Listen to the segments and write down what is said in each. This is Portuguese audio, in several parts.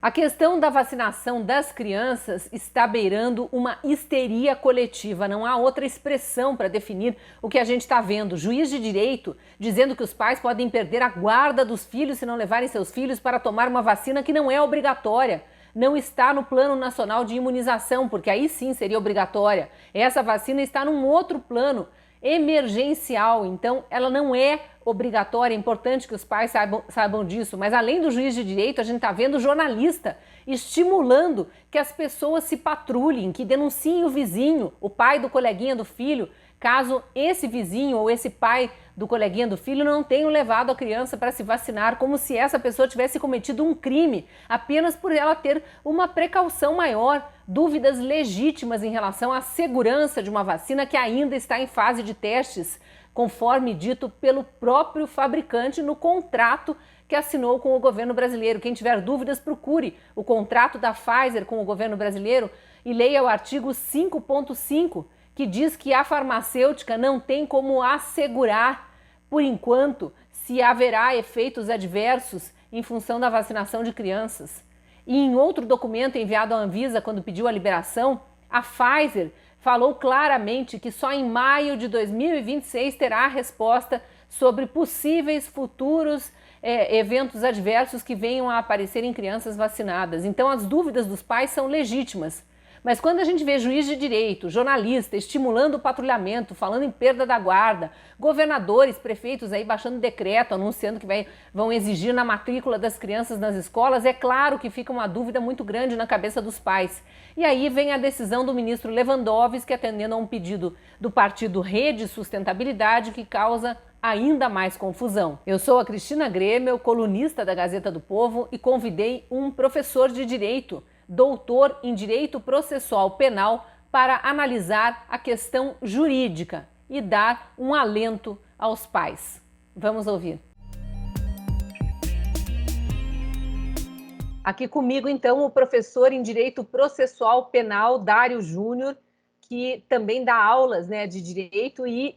A questão da vacinação das crianças está beirando uma histeria coletiva. Não há outra expressão para definir o que a gente está vendo. Juiz de direito dizendo que os pais podem perder a guarda dos filhos se não levarem seus filhos para tomar uma vacina que não é obrigatória. Não está no Plano Nacional de Imunização, porque aí sim seria obrigatória. Essa vacina está num outro plano emergencial, então ela não é obrigatória. É importante que os pais saibam disso, mas além do juiz de direito, a gente está vendo jornalista estimulando que as pessoas se patrulhem, que denunciem o vizinho, o pai do coleguinha do filho, caso esse vizinho ou esse pai do coleguinha do filho não tenham levado a criança para se vacinar, como se essa pessoa tivesse cometido um crime apenas por ela ter uma precaução maior, dúvidas legítimas em relação à segurança de uma vacina que ainda está em fase de testes, conforme dito pelo próprio fabricante no contrato que assinou com o governo brasileiro. Quem tiver dúvidas, procure o contrato da Pfizer com o governo brasileiro e leia o artigo 5.5, que diz que a farmacêutica não tem como assegurar, por enquanto, se haverá efeitos adversos em função da vacinação de crianças. E em outro documento enviado à Anvisa, quando pediu a liberação, a Pfizer falou claramente que só em maio de 2026 terá a resposta sobre possíveis futuros eventos adversos que venham a aparecer em crianças vacinadas. Então as dúvidas dos pais são legítimas. Mas quando a gente vê juiz de direito, jornalista estimulando o patrulhamento, falando em perda da guarda, governadores, prefeitos aí baixando decreto, anunciando que vão exigir na matrícula das crianças nas escolas, é claro que fica uma dúvida muito grande na cabeça dos pais. E aí vem a decisão do ministro Lewandowski, atendendo a um pedido do partido Rede Sustentabilidade, que causa ainda mais confusão. Eu sou a Cristina Grêmio, colunista da Gazeta do Povo, e convidei um professor de direito, doutor em Direito Processual Penal, para analisar a questão jurídica e dar um alento aos pais. Vamos ouvir. Aqui comigo, então, o professor em Direito Processual Penal, Dário Júnior, que também dá aulas, de direito e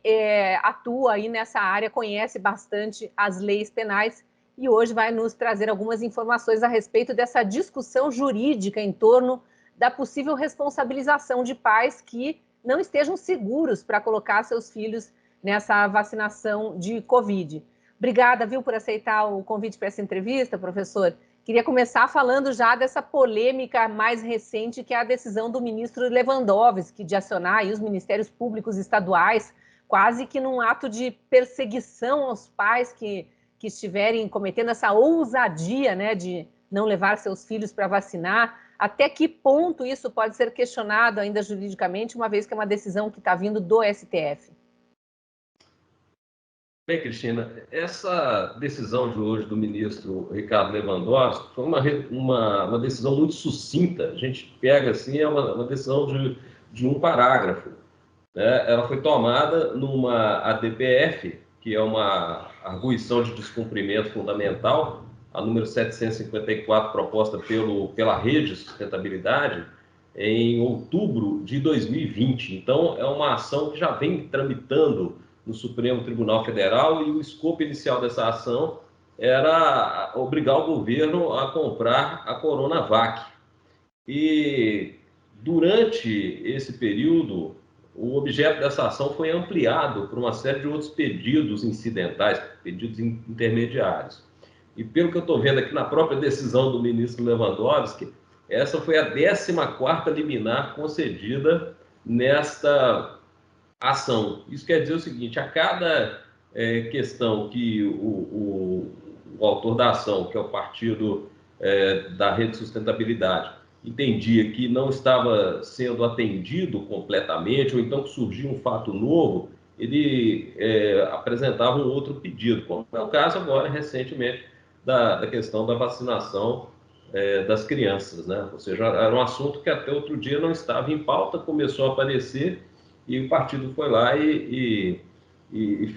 atua aí nessa área, conhece bastante as leis penais, e hoje vai nos trazer algumas informações a respeito dessa discussão jurídica em torno da possível responsabilização de pais que não estejam seguros para colocar seus filhos nessa vacinação de Covid. Obrigada, por aceitar o convite para essa entrevista, professor. Queria começar falando já dessa polêmica mais recente, que é a decisão do ministro Lewandowski de acionar aí os ministérios públicos estaduais, quase que num ato de perseguição aos pais que estiverem cometendo essa ousadia, de não levar seus filhos para vacinar. Até que ponto isso pode ser questionado ainda juridicamente, uma vez que é uma decisão que está vindo do STF? Bem, Cristina, essa decisão de hoje do ministro Ricardo Lewandowski foi uma decisão muito sucinta. A gente pega assim, é uma decisão de um parágrafo, né? Ela foi tomada numa ADPF, que é uma arguição de descumprimento fundamental, a número 754, proposta pela Rede Sustentabilidade, em outubro de 2020. Então, é uma ação que já vem tramitando no Supremo Tribunal Federal, e o escopo inicial dessa ação era obrigar o governo a comprar a Coronavac. E durante esse período, o objeto dessa ação foi ampliado por uma série de outros pedidos incidentais, pedidos intermediários. E pelo que eu estou vendo aqui na própria decisão do ministro Lewandowski, essa foi a 14ª liminar concedida nesta ação. Isso quer dizer o seguinte: a cada questão que o autor da ação, que é o partido da Rede Sustentabilidade, entendia que não estava sendo atendido completamente, ou então que surgia um fato novo, ele apresentava um outro pedido, como é o caso agora, recentemente, da questão da vacinação das crianças, né? Ou seja, era um assunto que até outro dia não estava em pauta, começou a aparecer, e o partido foi lá e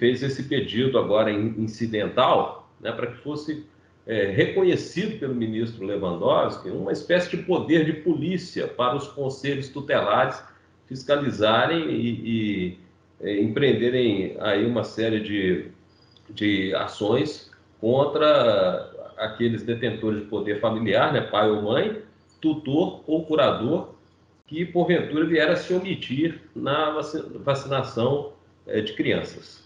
fez esse pedido agora incidental, né, para que fosse reconhecido pelo ministro Lewandowski uma espécie de poder de polícia para os conselhos tutelares fiscalizarem e empreenderem aí uma série de ações contra aqueles detentores de poder familiar, né, pai ou mãe, tutor ou curador, que porventura vier a se omitir na vacinação de crianças.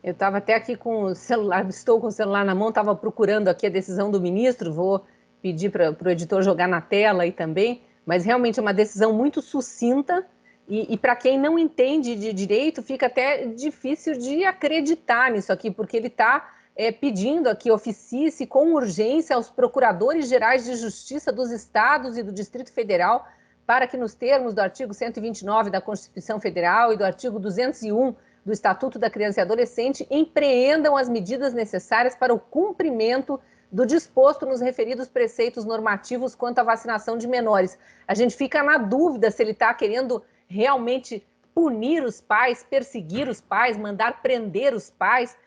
Eu estava até aqui com o celular, estou com o celular na mão, estava procurando aqui a decisão do ministro, vou pedir para o editor jogar na tela aí também, mas realmente é uma decisão muito sucinta e para quem não entende de direito fica até difícil de acreditar nisso aqui, porque ele está pedindo aqui oficie-se com urgência aos procuradores gerais de justiça dos estados e do Distrito Federal para que nos termos do artigo 129 da Constituição Federal e do artigo 201 do Estatuto da Criança e Adolescente empreendam as medidas necessárias para o cumprimento do disposto nos referidos preceitos normativos quanto à vacinação de menores. A gente fica na dúvida se ele está querendo realmente punir os pais, perseguir os pais, mandar prender os pais.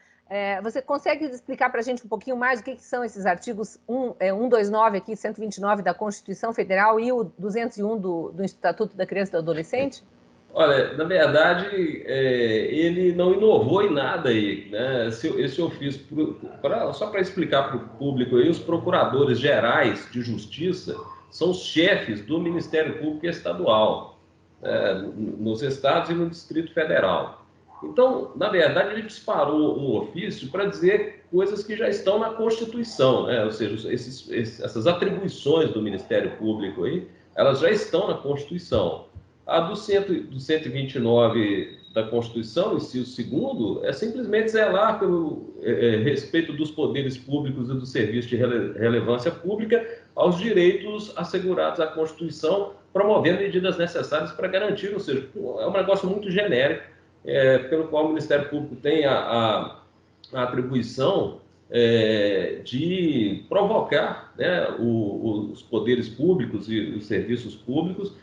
Você consegue explicar para a gente um pouquinho mais o que são esses artigos 129 aqui, 129 da Constituição Federal e o 201 do Estatuto da Criança e do Adolescente? Olha, na verdade, ele não inovou em nada aí, né? Esse ofício, só para explicar para o público aí, os procuradores gerais de justiça são os chefes do Ministério Público Estadual, nos estados e no Distrito Federal. Então, na verdade, ele disparou um ofício para dizer coisas que já estão na Constituição, né? Ou seja, essas atribuições do Ministério Público aí, elas já estão na Constituição. A do 129 da Constituição, inciso 2º, é simplesmente zelar pelo respeito dos poderes públicos e do serviço de relevância pública aos direitos assegurados à Constituição, promovendo medidas necessárias para garantir, ou seja, é um negócio muito genérico, pelo qual o Ministério Público tem a atribuição de provocar, né, os poderes públicos e os serviços públicos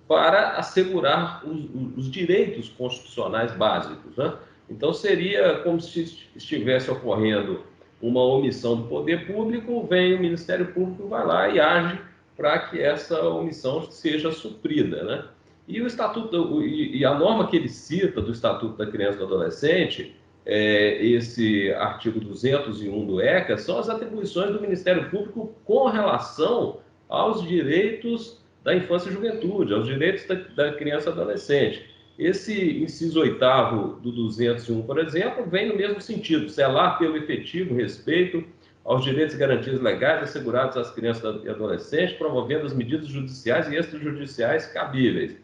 para assegurar os direitos constitucionais básicos, né? Então, seria como se estivesse ocorrendo uma omissão do poder público, vem o Ministério Público, vai lá e age para que essa omissão seja suprida, né? E o Estatuto, e a norma que ele cita do Estatuto da Criança e do Adolescente, esse artigo 201 do ECA, são as atribuições do Ministério Público com relação aos direitos da infância e juventude, aos direitos da criança e adolescente. Esse inciso 8º do 201, por exemplo, vem no mesmo sentido, zelar pelo efetivo respeito aos direitos e garantias legais assegurados às crianças e adolescentes, promovendo as medidas judiciais e extrajudiciais cabíveis.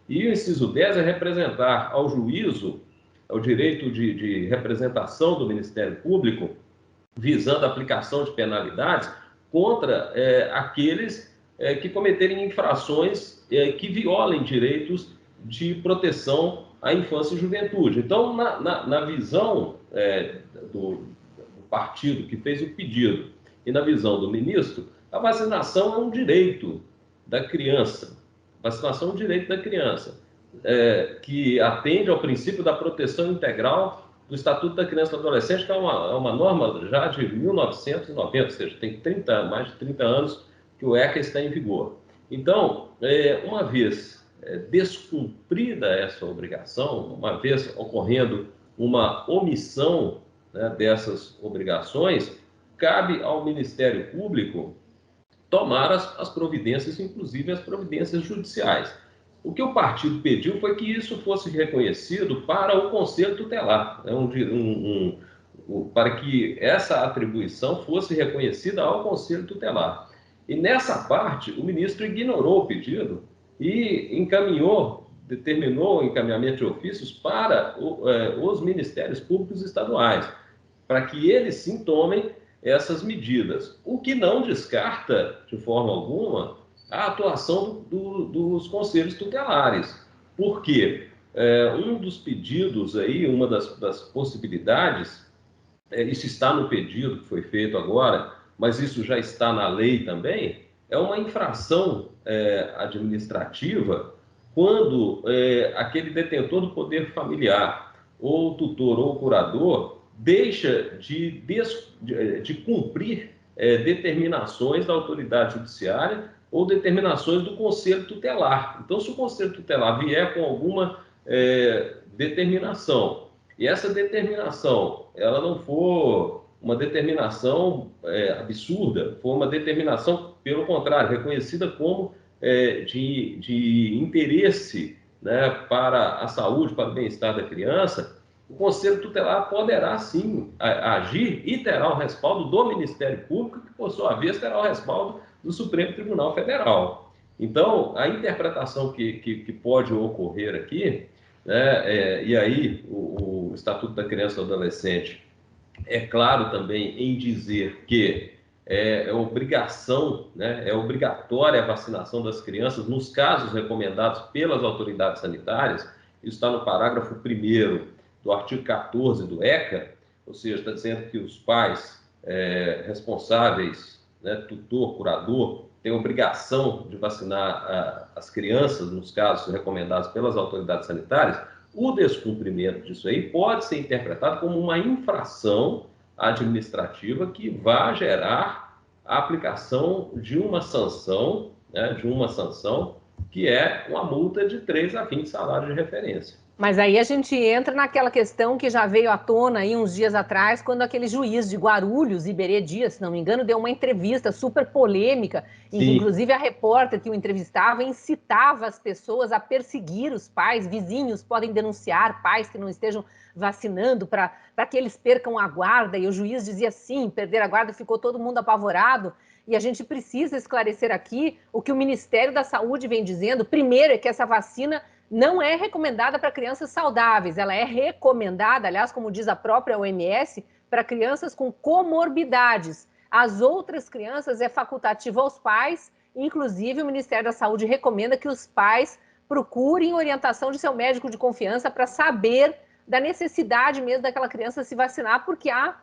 E o inciso 10 é representar ao juízo, ao direito de representação do Ministério Público, visando a aplicação de penalidades contra aqueles que cometerem infrações que violem direitos de proteção à infância e juventude. Então, na visão do partido que fez o pedido e na visão do ministro, a vacinação é um direito da criança. Vacinação é um direito da criança, que atende ao princípio da proteção integral do Estatuto da Criança e do Adolescente, que é uma norma já de 1990, ou seja, tem mais de 30 anos que o ECA está em vigor. Então, uma vez descumprida essa obrigação, uma vez ocorrendo uma omissão, né, dessas obrigações, cabe ao Ministério Público tomar as providências, inclusive as providências judiciais. O que o partido pediu foi que isso fosse reconhecido para o Conselho Tutelar, né, para que essa atribuição fosse reconhecida ao Conselho Tutelar. E nessa parte, o ministro ignorou o pedido e determinou o encaminhamento de ofícios para os ministérios públicos estaduais, para que eles sim tomem essas medidas, o que não descarta, de forma alguma, a atuação dos conselhos tutelares. Por quê? Um dos pedidos aí, uma das possibilidades, isso está no pedido que foi feito agora, mas isso já está na lei também, é uma infração administrativa quando aquele detentor do poder familiar, ou tutor ou curador, deixa de cumprir determinações da autoridade judiciária ou determinações do Conselho Tutelar. Então, se o Conselho Tutelar vier com alguma determinação, e essa determinação ela não for uma determinação absurda, foi uma determinação, pelo contrário, reconhecida como de interesse, né, para a saúde, para o bem-estar da criança. O Conselho Tutelar poderá, sim, agir e terá o respaldo do Ministério Público, que, por sua vez, terá o respaldo do Supremo Tribunal Federal. Então, a interpretação que pode ocorrer aqui, né, e aí o Estatuto da Criança e do Adolescente é claro também em dizer que é obrigação, né, é obrigatória a vacinação das crianças nos casos recomendados pelas autoridades sanitárias. Isso está no parágrafo 1º do artigo 14 do ECA, ou seja, está dizendo que os pais responsáveis, né, tutor, curador, têm obrigação de vacinar as crianças nos casos recomendados pelas autoridades sanitárias. O descumprimento disso aí pode ser interpretado como uma infração administrativa que vai gerar a aplicação de uma sanção, né, que é uma multa de 3 a 20 salários de referência. Mas aí a gente entra naquela questão que já veio à tona aí uns dias atrás, quando aquele juiz de Guarulhos, Iberê Dias, se não me engano, deu uma entrevista super polêmica, em que inclusive a repórter que o entrevistava incitava as pessoas a perseguir os pais, vizinhos podem denunciar pais que não estejam vacinando para que eles percam a guarda, e o juiz dizia sim, perder a guarda, ficou todo mundo apavorado. E a gente precisa esclarecer aqui o que o Ministério da Saúde vem dizendo. Primeiro é que essa vacina não é recomendada para crianças saudáveis, ela é recomendada, aliás, como diz a própria OMS, para crianças com comorbidades. As outras crianças é facultativa aos pais, inclusive o Ministério da Saúde recomenda que os pais procurem orientação de seu médico de confiança para saber da necessidade mesmo daquela criança se vacinar, porque há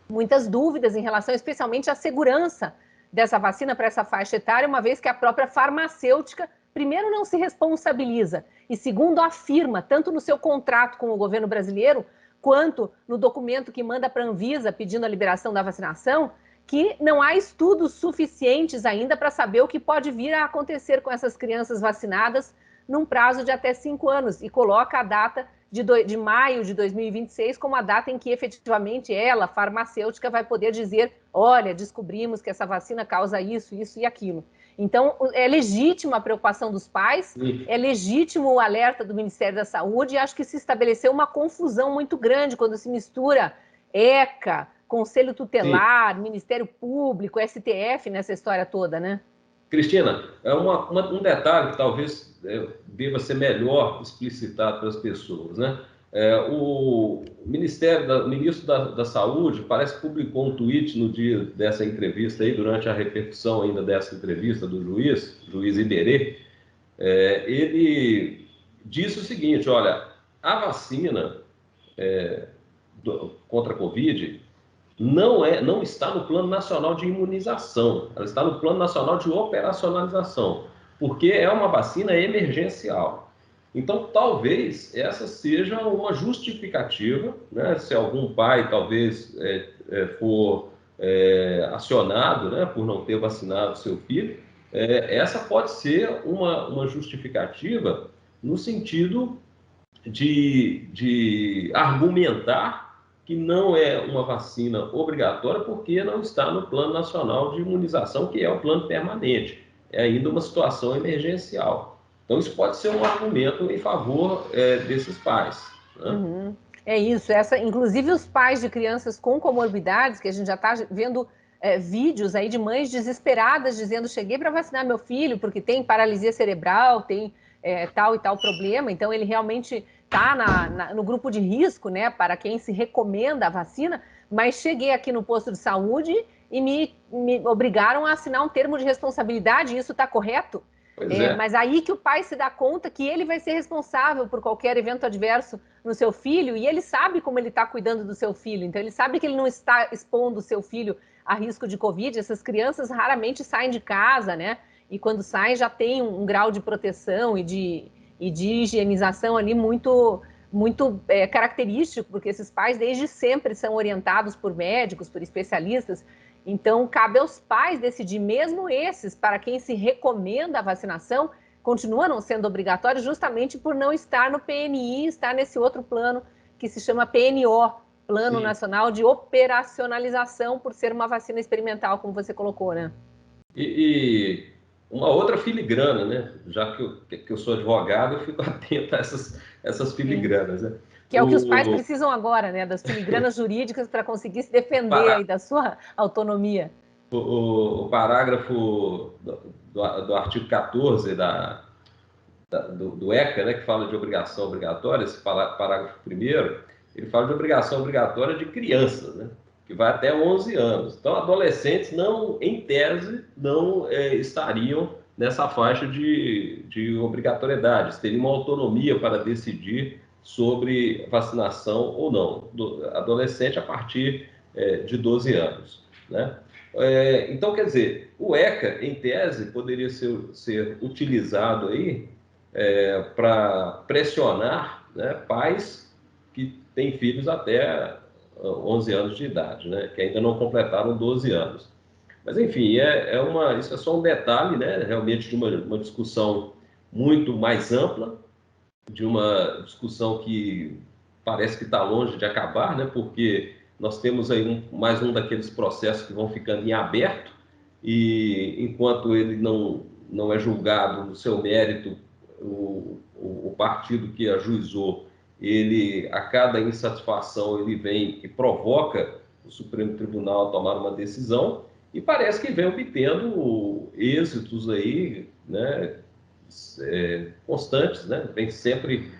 muitas dúvidas em relação especialmente à segurança dessa vacina para essa faixa etária, uma vez que a própria farmacêutica primeiro, não se responsabiliza e, segundo, afirma, tanto no seu contrato com o governo brasileiro, quanto no documento que manda para a Anvisa pedindo a liberação da vacinação, que não há estudos suficientes ainda para saber o que pode vir a acontecer com essas crianças vacinadas num prazo de até 5 anos, e coloca a data de maio de 2026 como a data em que efetivamente ela, farmacêutica, vai poder dizer: olha, descobrimos que essa vacina causa isso, isso e aquilo. Então, é legítima a preocupação dos pais, é legítimo o alerta do Ministério da Saúde, e acho que se estabeleceu uma confusão muito grande quando se mistura ECA, Conselho Tutelar, Ministério Público, STF nessa história toda, né? Cristina, um detalhe que talvez deva ser melhor explicitado para as pessoas, né? O ministro da Saúde parece que publicou um tweet no dia dessa entrevista aí, durante a repercussão ainda dessa entrevista do juiz Iberê. Ele disse o seguinte: olha, a vacina contra a Covid não está no Plano Nacional de Imunização, ela está no Plano Nacional de Operacionalização, porque é uma vacina emergencial. Então, talvez essa seja uma justificativa, né? Se algum pai talvez for acionado, né, por não ter vacinado seu filho, essa pode ser uma justificativa no sentido de argumentar que não é uma vacina obrigatória porque não está no Plano Nacional de Imunização, que é o plano permanente. É ainda uma situação emergencial. Então, isso pode ser um argumento em favor desses pais, né? Uhum. É isso. Inclusive, os pais de crianças com comorbidades, que a gente já está vendo vídeos aí de mães desesperadas dizendo: cheguei para vacinar meu filho porque tem paralisia cerebral, tem tal e tal problema, então ele realmente está no grupo de risco, né, para quem se recomenda a vacina, mas cheguei aqui no posto de saúde e me obrigaram a assinar um termo de responsabilidade, isso está correto? Mas aí que o pai se dá conta que ele vai ser responsável por qualquer evento adverso no seu filho, e ele sabe como ele está cuidando do seu filho, então ele sabe que ele não está expondo o seu filho a risco de Covid. Essas crianças raramente saem de casa, né? E quando saem já tem um grau de proteção e de higienização ali muito característico, porque esses pais desde sempre são orientados por médicos, por especialistas. Então, cabe aos pais decidir, mesmo esses para quem se recomenda a vacinação, continua não sendo obrigatório justamente por não estar no PNI, estar nesse outro plano que se chama PNO, plano Sim. nacional de operacionalização por ser uma vacina experimental, como você colocou, né? E uma outra filigrana, né? Já que eu sou advogado, eu fico atento a essas Sim. filigranas, né? Que é o que os pais O, precisam agora, né? Das filigranas jurídicas para conseguir se defender para, aí da sua autonomia. o parágrafo do artigo 14 do ECA, né, que fala de obrigação obrigatória, esse parágrafo primeiro, ele fala de obrigação obrigatória de crianças, né, que vai até 11 anos. Então, adolescentes, não, em tese, não estariam nessa faixa de obrigatoriedade, teriam uma autonomia para decidir sobre vacinação ou não. Adolescente a partir de 12 anos, né? Então, quer dizer, o ECA, em tese, poderia ser utilizado aí para pressionar, né, pais que têm filhos até 11 anos de idade, né, que ainda não completaram 12 anos. Mas, enfim, isso é só um detalhe, né, realmente de uma discussão muito mais ampla, de uma discussão que parece que está longe de acabar, né, porque nós temos aí mais um daqueles processos que vão ficando em aberto, e enquanto ele não é julgado no seu mérito, o partido que ajuizou, ele, a cada insatisfação, ele vem e provoca o Supremo Tribunal a tomar uma decisão, e parece que vem obtendo êxitos aí, né, constantes, né, vem sempre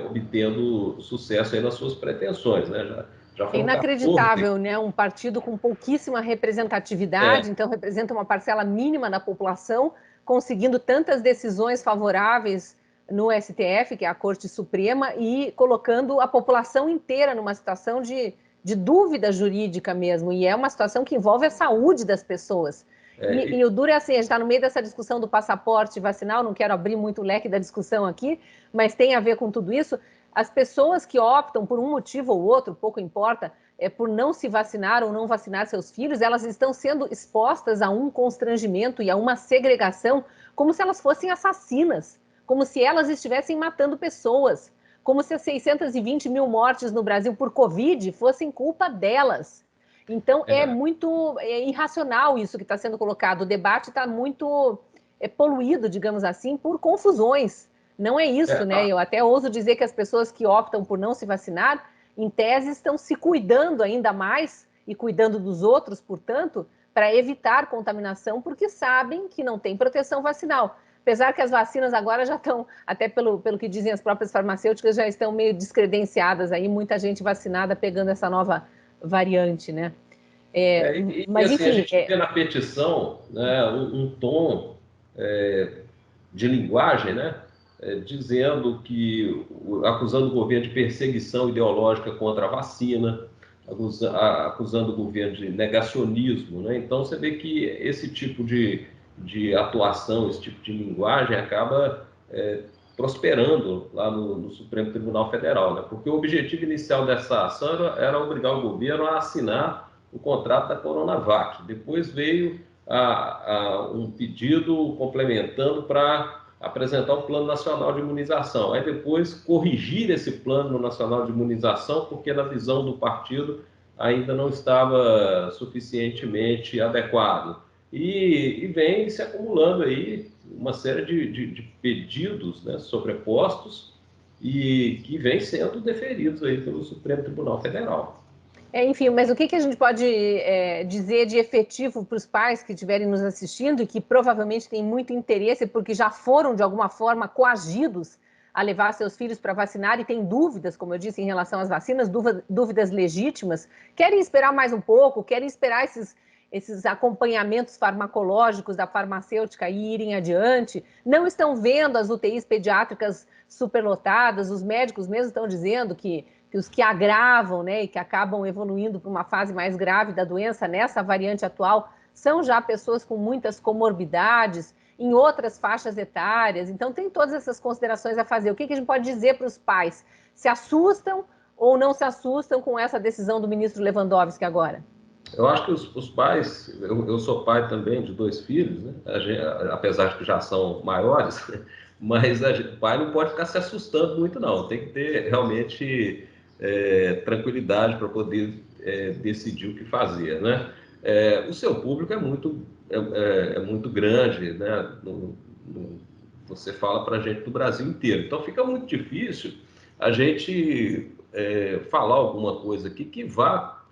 obtendo sucesso aí nas suas pretensões, né, já É foram 14. inacreditável, né? Um partido com pouquíssima representatividade, então representa uma parcela mínima da população, conseguindo tantas decisões favoráveis no STF, que é a Corte Suprema, e colocando a população inteira numa situação de dúvida jurídica mesmo. E é uma situação que envolve a saúde das pessoas. E o duro é assim, a gente está no meio dessa discussão do passaporte vacinal, não quero abrir muito o leque da discussão aqui, mas tem a ver com tudo isso. As pessoas que optam por um motivo ou outro, pouco importa, por não se vacinar ou não vacinar seus filhos, elas estão sendo expostas a um constrangimento e a uma segregação como se elas fossem assassinas, como se elas estivessem matando pessoas, como se as 620 mil mortes no Brasil por Covid fossem culpa delas. Então, é muito irracional isso que está sendo colocado. O debate está muito poluído, digamos assim, por confusões. Não é isso, né? Eu até ouso dizer que as pessoas que optam por não se vacinar, em tese, estão se cuidando ainda mais e cuidando dos outros, portanto, para evitar contaminação, porque sabem que não tem proteção vacinal. Apesar que as vacinas agora já estão, até pelo que dizem as próprias farmacêuticas, já estão meio descredenciadas aí, muita gente vacinada pegando essa nova variante, né? Mas, assim, a enfim... gente vê na petição, né, um tom de linguagem, né, dizendo que, acusando o governo de perseguição ideológica contra a vacina, acusando o governo de negacionismo, né? Então você vê que esse tipo de atuação, esse tipo de linguagem acaba prosperando lá no Supremo Tribunal Federal, né? Porque o objetivo inicial dessa ação era obrigar o governo a assinar o contrato da Coronavac. Depois veio um pedido complementando para apresentar um plano nacional de imunização. Aí depois corrigir esse plano nacional de imunização, porque na visão do partido ainda não estava suficientemente adequado. E vem se acumulando aí uma série de pedidos, né, sobrepostos, e que vem sendo deferidos aí pelo Supremo Tribunal Federal. Enfim, mas o que a gente pode dizer de efetivo para os pais que estiverem nos assistindo e que provavelmente têm muito interesse porque já foram, de alguma forma, coagidos a levar seus filhos para vacinar e têm dúvidas, como eu disse, em relação às vacinas, dúvidas legítimas, querem esperar mais um pouco, querem esperar esses acompanhamentos farmacológicos da farmacêutica e irem adiante, não estão vendo as UTIs pediátricas superlotadas, os médicos mesmo estão dizendo que os que agravam, né, e que acabam evoluindo para uma fase mais grave da doença nessa variante atual são já pessoas com muitas comorbidades, em outras faixas etárias. Então, tem todas essas considerações a fazer. O que a gente pode dizer para os pais? Se assustam ou não se assustam com essa decisão do ministro Lewandowski agora? Eu acho que os pais, eu sou pai também de 2 filhos, né? Apesar de que já são maiores, mas o pai não pode ficar se assustando muito, não. Tem que ter realmente tranquilidade para poder decidir o que fazer, né? O seu público é muito grande, né? Você fala para a gente do Brasil inteiro, então fica muito difícil a gente falar alguma coisa aqui que vá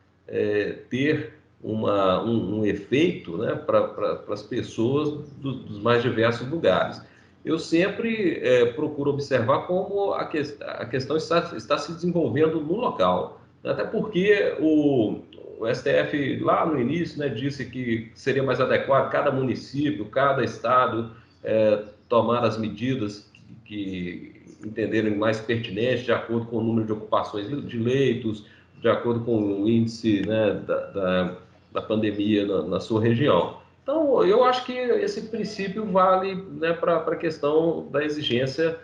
ter um efeito, né, para as pessoas dos mais diversos lugares. Eu sempre procuro observar como a questão está se desenvolvendo no local. Até porque o STF, lá no início, né, disse que seria mais adequado cada município, cada estado tomar as medidas que entenderem mais pertinentes, de acordo com o número de ocupações de leitos, de acordo com o índice, né, da pandemia na sua região. Então, eu acho que esse princípio vale, né, para a questão da exigência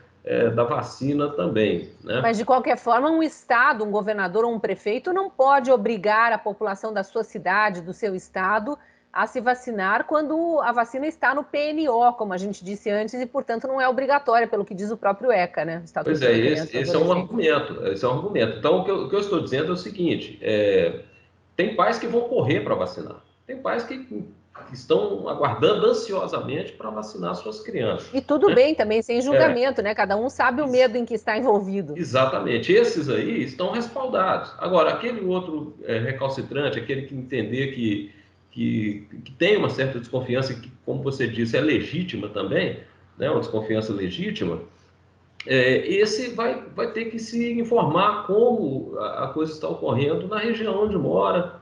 da vacina também, né? Mas, de qualquer forma, um estado, um governador ou um prefeito não pode obrigar a população da sua cidade, do seu estado, a se vacinar quando a vacina está no PNO, como a gente disse antes, e, portanto, não é obrigatória, pelo que diz o próprio ECA, né? Pois Estatuto é, da Criança e do esse é um Adolescente. argumento, esse é um argumento. Então, o que eu estou dizendo é o seguinte, tem pais que vão correr para vacinar, tem pais que estão aguardando ansiosamente para vacinar suas crianças. E tudo bem também, sem É, julgamento, né? Cada um sabe o medo em que está envolvido. exatamente, esses aí estão respaldados. Agora, aquele outro recalcitrante, aquele que entender que tem uma certa desconfiança, que, como você disse, é legítima também, né, uma desconfiança legítima, esse vai ter que se informar como a coisa está ocorrendo na região onde mora,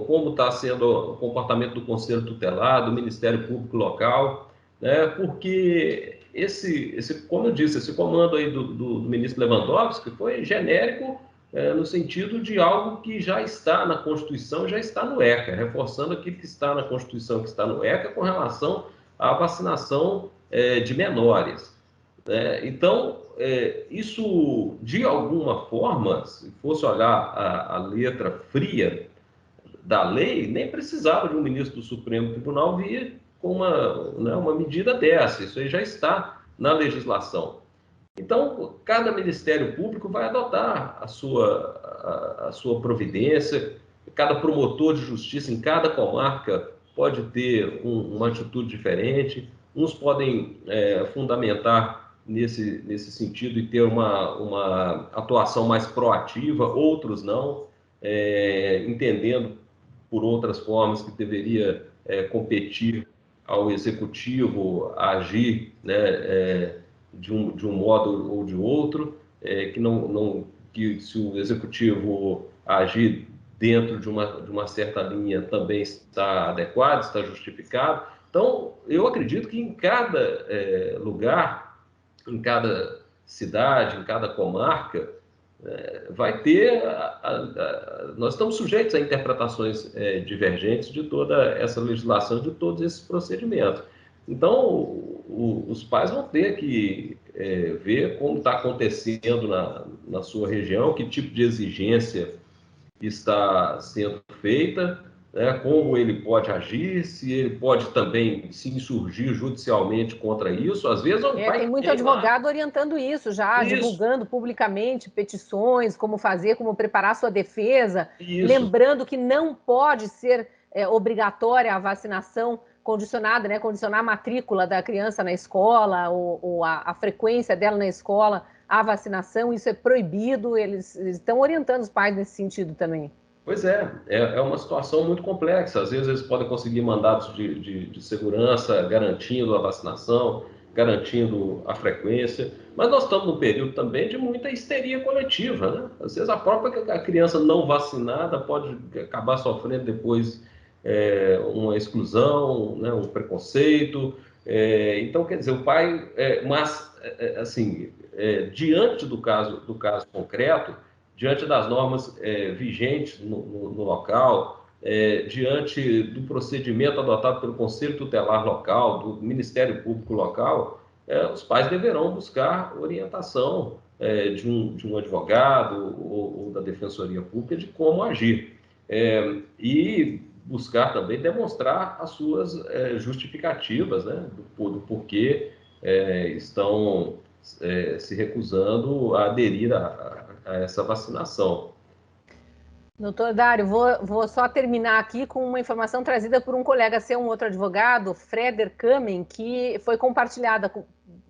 como está sendo o comportamento do Conselho Tutelar, do Ministério Público Local, né? Porque como eu disse, esse comando aí do ministro Lewandowski foi genérico, no sentido de algo que já está na Constituição, já está no ECA, reforçando aquilo que está na Constituição, que está no ECA, com relação à vacinação de menores. Então, isso, de alguma forma, se fosse olhar a letra fria da lei, nem precisava de um ministro do Supremo Tribunal vir com uma medida dessa. Isso aí já está na legislação. Então, cada Ministério Público vai adotar a sua providência, cada promotor de justiça em cada comarca pode ter uma atitude diferente, uns podem fundamentar nesse sentido e ter uma atuação mais proativa, outros não, entendendo por outras formas que deveria competir ao Executivo a agir, né, de um modo ou de outro, que se o Executivo agir dentro de uma certa linha também está adequado, está justificado. Então, eu acredito que em cada lugar, em cada cidade, em cada comarca, vai ter. Nós estamos sujeitos a interpretações divergentes de toda essa legislação, de todos esses procedimentos. Então, os pais vão ter que ver como está acontecendo na sua região, que tipo de exigência está sendo feita, né, como ele pode agir, se ele pode também se insurgir judicialmente contra isso. Às vezes, o pai Tem muito queima advogado orientando isso já, isso, divulgando publicamente petições, como fazer, como preparar sua defesa, isso. lembrando que não pode ser obrigatória a vacinação condicionada, né? Condicionar a matrícula da criança na escola ou a frequência dela na escola à vacinação, isso é proibido, eles estão orientando os pais nesse sentido também. Pois é uma situação muito complexa. Às vezes eles podem conseguir mandatos de segurança garantindo a vacinação, garantindo a frequência, mas nós estamos num período também de muita histeria coletiva, né? Às vezes a própria criança não vacinada pode acabar sofrendo depois uma exclusão, né? Um preconceito. Então, quer dizer, o pai, assim, diante do caso concreto, diante das normas vigentes no local, diante do procedimento adotado pelo Conselho Tutelar local, do Ministério Público local, os pais deverão buscar orientação de um advogado ou da Defensoria Pública de como agir. E buscar também demonstrar as suas justificativas, né, do porquê estão se recusando a aderir a essa vacinação. Doutor Dário, vou só terminar aqui com uma informação trazida por um colega seu, um outro advogado, Freder Kamen, que foi compartilhada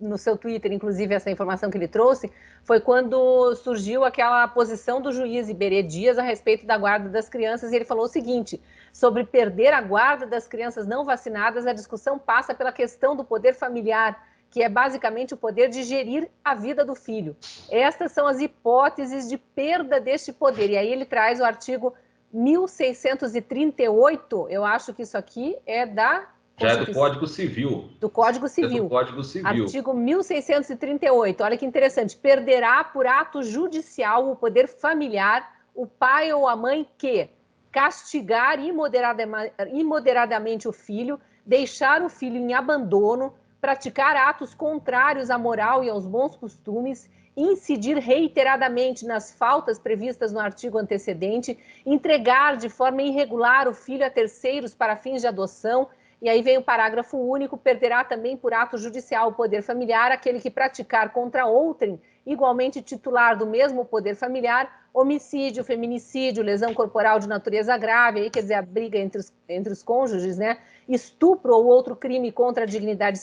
no seu Twitter, inclusive essa informação que ele trouxe, foi quando surgiu aquela posição do juiz Iberê Dias a respeito da guarda das crianças, e ele falou o seguinte: sobre perder a guarda das crianças não vacinadas, a discussão passa pela questão do poder familiar, que é basicamente o poder de gerir a vida do filho. Estas são as hipóteses de perda deste poder. E aí ele traz o artigo 1638, eu acho que isso aqui é da... Já é do Código Civil. Do Código Civil. É do Código Civil. Artigo 1638, olha que interessante. Perderá por ato judicial o poder familiar o pai ou a mãe que castigar imoderadamente o filho, deixar o filho em abandono, praticar atos contrários à moral e aos bons costumes, incidir reiteradamente nas faltas previstas no artigo antecedente, entregar de forma irregular o filho a terceiros para fins de adoção, e aí vem o parágrafo único: perderá também por ato judicial o poder familiar aquele que praticar contra outrem, igualmente titular do mesmo poder familiar, homicídio, feminicídio, lesão corporal de natureza grave, aí quer dizer, a briga entre os cônjuges, né? Estupro ou outro crime contra a dignidade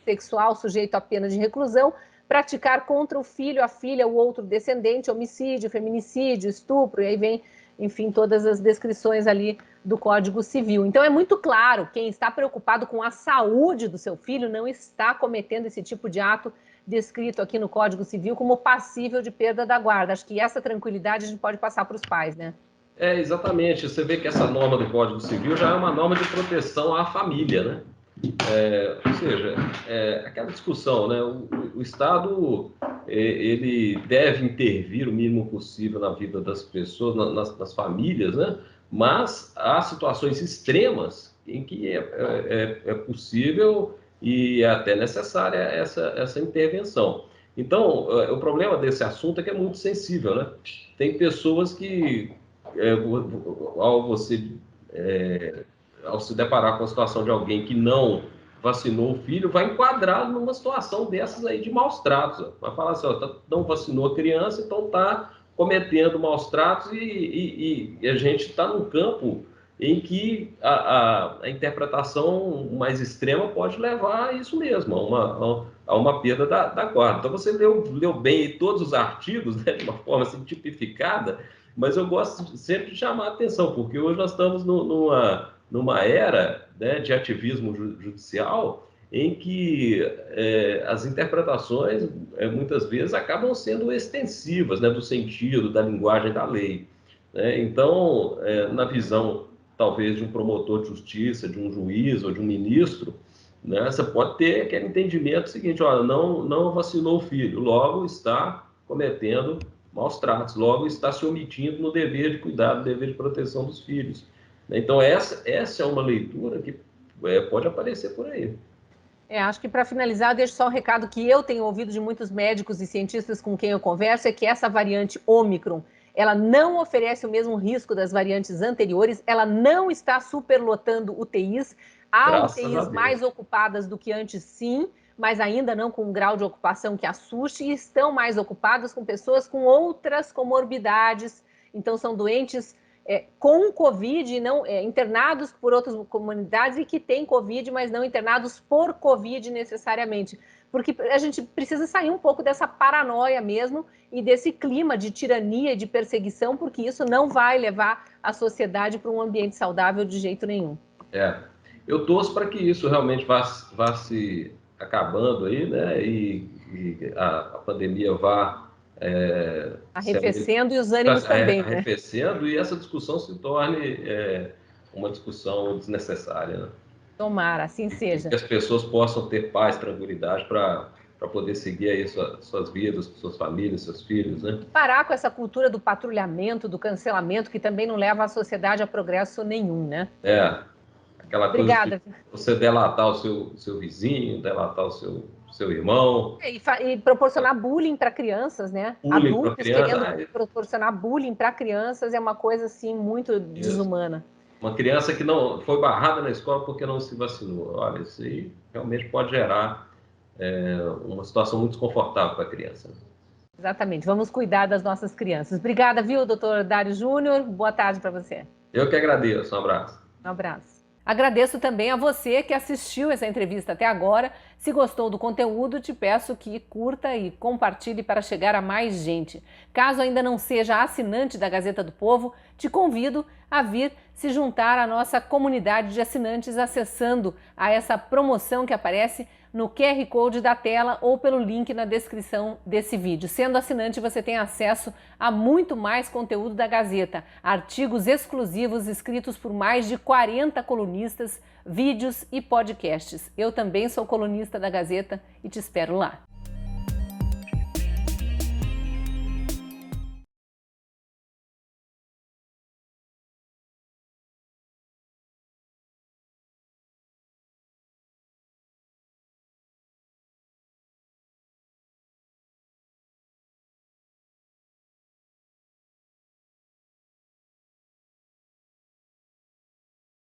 sexual sujeito à pena de reclusão, praticar contra o filho, a filha, o outro descendente, homicídio, feminicídio, estupro, e aí vem, enfim, todas as descrições ali do Código Civil. Então é muito claro, quem está preocupado com a saúde do seu filho não está cometendo esse tipo de ato descrito aqui no Código Civil como passível de perda da guarda. Acho que essa tranquilidade a gente pode passar para os pais, né? Exatamente. Você vê que essa norma do Código Civil já é uma norma de proteção à família, né? Ou seja, aquela discussão, né? O Estado ele deve intervir o mínimo possível na vida das pessoas, nas famílias, né? Mas há situações extremas em que é possível e é até necessária essa intervenção. Então, o problema desse assunto é que é muito sensível, né? Tem pessoas que, ao se deparar com a situação de alguém que não vacinou o filho, vai enquadrar numa situação dessas aí de maus tratos. Vai falar assim, ó, não vacinou a criança, então está cometendo maus tratos e a gente está num campo em que a interpretação mais extrema pode levar a isso mesmo, a uma perda da guarda. Então, você leu bem todos os artigos, né, de uma forma assim, tipificada, mas eu gosto sempre de chamar a atenção, porque hoje nós estamos numa era, né, de ativismo judicial em que as interpretações, muitas vezes, acabam sendo extensivas, né, do sentido, da linguagem da lei. Né? Então, na visão, talvez, de um promotor de justiça, de um juiz ou de um ministro, né, você pode ter aquele entendimento seguinte: olha, não vacinou o filho, logo está cometendo maus tratos, logo está se omitindo no dever de cuidado, no dever de proteção dos filhos. Então, essa é uma leitura que pode aparecer por aí. Acho que para finalizar, deixo só um recado que eu tenho ouvido de muitos médicos e cientistas com quem eu converso, é que essa variante Ômicron, ela não oferece o mesmo risco das variantes anteriores, ela não está superlotando UTIs, há UTIs mais ocupadas do que antes, sim, mas ainda não com um grau de ocupação que assuste, e estão mais ocupadas com pessoas com outras comorbidades, então são doentes com Covid, não, internados por outras comunidades e que têm Covid, mas não internados por Covid necessariamente. Porque a gente precisa sair um pouco dessa paranoia mesmo e desse clima de tirania e de perseguição, porque isso não vai levar a sociedade para um ambiente saudável de jeito nenhum. Eu torço para que isso realmente vá se acabando aí, né? E a pandemia vá arrefecendo e os ânimos também, né? Arrefecendo, e essa discussão se torne uma discussão desnecessária, né? Tomara, assim seja. Que as pessoas possam ter paz, tranquilidade para poder seguir aí suas vidas, suas famílias, seus filhos, né? Parar com essa cultura do patrulhamento, do cancelamento, que também não leva a sociedade a progresso nenhum, né? Aquela Obrigada. Coisa de você delatar o seu vizinho, delatar o seu irmão. E proporcionar bullying para crianças, né? Adultos querendo proporcionar bullying para crianças é uma coisa, assim, muito desumana. Uma criança que não foi barrada na escola porque não se vacinou. Olha, isso aí realmente pode gerar uma situação muito desconfortável para a criança. Exatamente, vamos cuidar das nossas crianças. Obrigada, viu, doutor Dário Júnior? Boa tarde para você. Eu que agradeço, um abraço. Um abraço. Agradeço também a você que assistiu essa entrevista até agora. Se gostou do conteúdo, te peço que curta e compartilhe para chegar a mais gente. Caso ainda não seja assinante da Gazeta do Povo, te convido a vir se juntar à nossa comunidade de assinantes acessando a essa promoção que aparece no QR Code da tela ou pelo link na descrição desse vídeo. Sendo assinante, você tem acesso a muito mais conteúdo da Gazeta, artigos exclusivos escritos por mais de 40 colunistas, vídeos e podcasts. Eu também sou colunista da Gazeta e te espero lá.